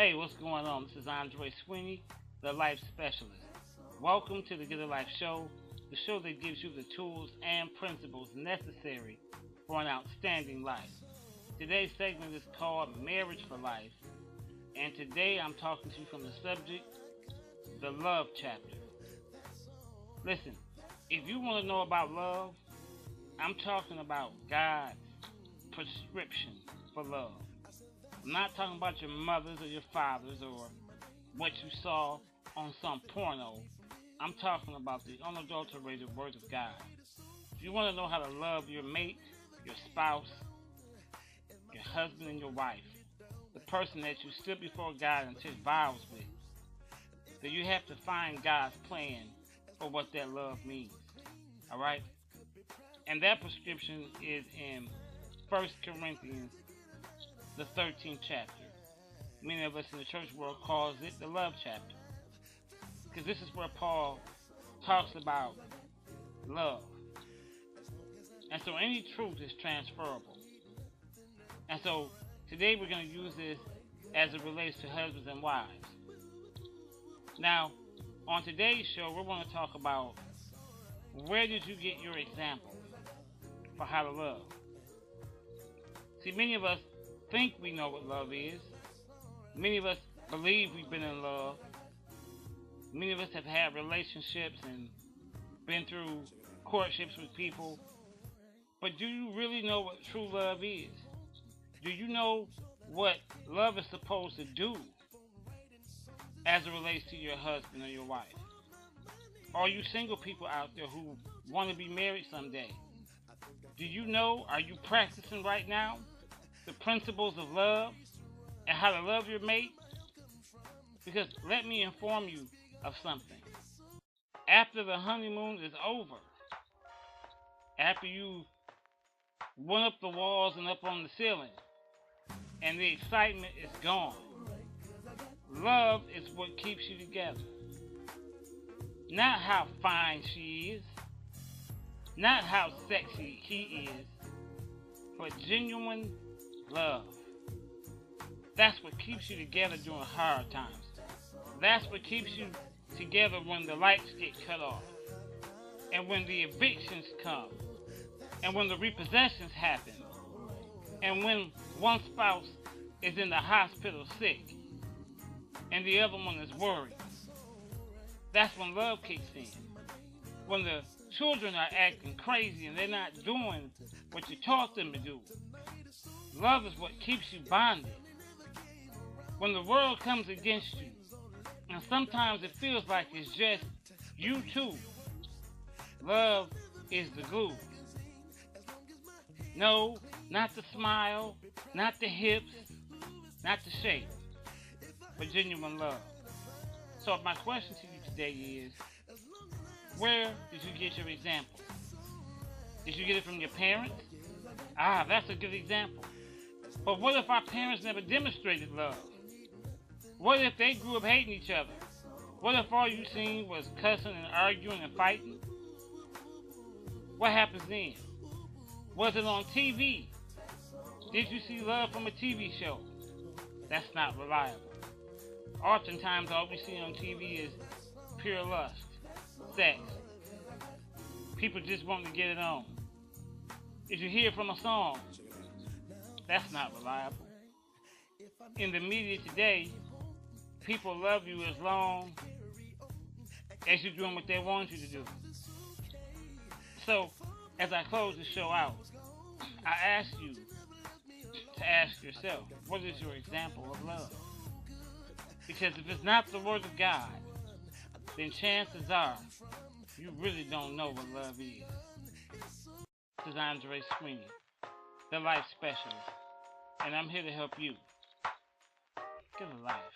Hey, what's going on? This is Andre Sweeney, the Life Specialist. Welcome to the Get a Life Show, the show that gives you the tools and principles necessary for an outstanding life. Today's segment is called Marriage for Life, and today I'm talking to you from the subject, the love chapter. Listen, if you want to know about love, I'm talking about God's prescription for love. I'm not talking about your mothers or your fathers or what you saw on some porno. I'm talking about the unadulterated Word of God. If you want to know how to love your mate, your spouse, your husband and your wife, the person that you stood before God and took vows with, then you have to find God's plan for what that love means. Alright? And that prescription is in 1 Corinthians, the 13th chapter. Many of us in the church world calls it the love chapter. Because this is where Paul talks about love. And so any truth is transferable. And so today we're going to use this as it relates to husbands and wives. Now, on today's show, we're going to talk about where did you get your example for how to love. See, many of us think we know what love is. Many of us believe we've been in love. Many of us have had relationships and been through courtships with people. But do you really know what true love is? Do you know what love is supposed to do as it relates to your husband or your wife? Are you single people out there who want to be married someday? Do you know, are you practicing right now the principles of love and how to love your mate? Because let me inform you of something. After the honeymoon is over, after you went up the walls and up on the ceiling, and the excitement is gone, love is what keeps you together. Not how fine she is, not how sexy he is, but genuine love. That's what keeps you together during hard times. That's what keeps you together when the lights get cut off, and when the evictions come, and when the repossessions happen, and when one spouse is in the hospital sick, and the other one is worried. That's when love kicks in. When the children are acting crazy and they're not doing what you taught them to do. Love is what keeps you bonded. When the world comes against you, and sometimes it feels like it's just you two, love is the glue. No, not the smile, not the hips, not the shape, but genuine love. So my question to you today is, where did you get your example? Did you get it from your parents? That's a good example. But what if our parents never demonstrated love? What if they grew up hating each other? What if all you seen was cussing and arguing and fighting? What happens then? Was it on TV? Did you see love from a TV show? That's not reliable. Oftentimes all we see on TV is pure lust, sex. People just want to get it on. If you hear from a song, that's not reliable. In the media today, people love you as long as you're doing what they want you to do. So, as I close the show out, I ask you to ask yourself, what is your example of love? Because if it's not the Word of God, then chances are you really don't know what love is. This is Andre Sweeney, the Life Specialist, and I'm here to help you get a life.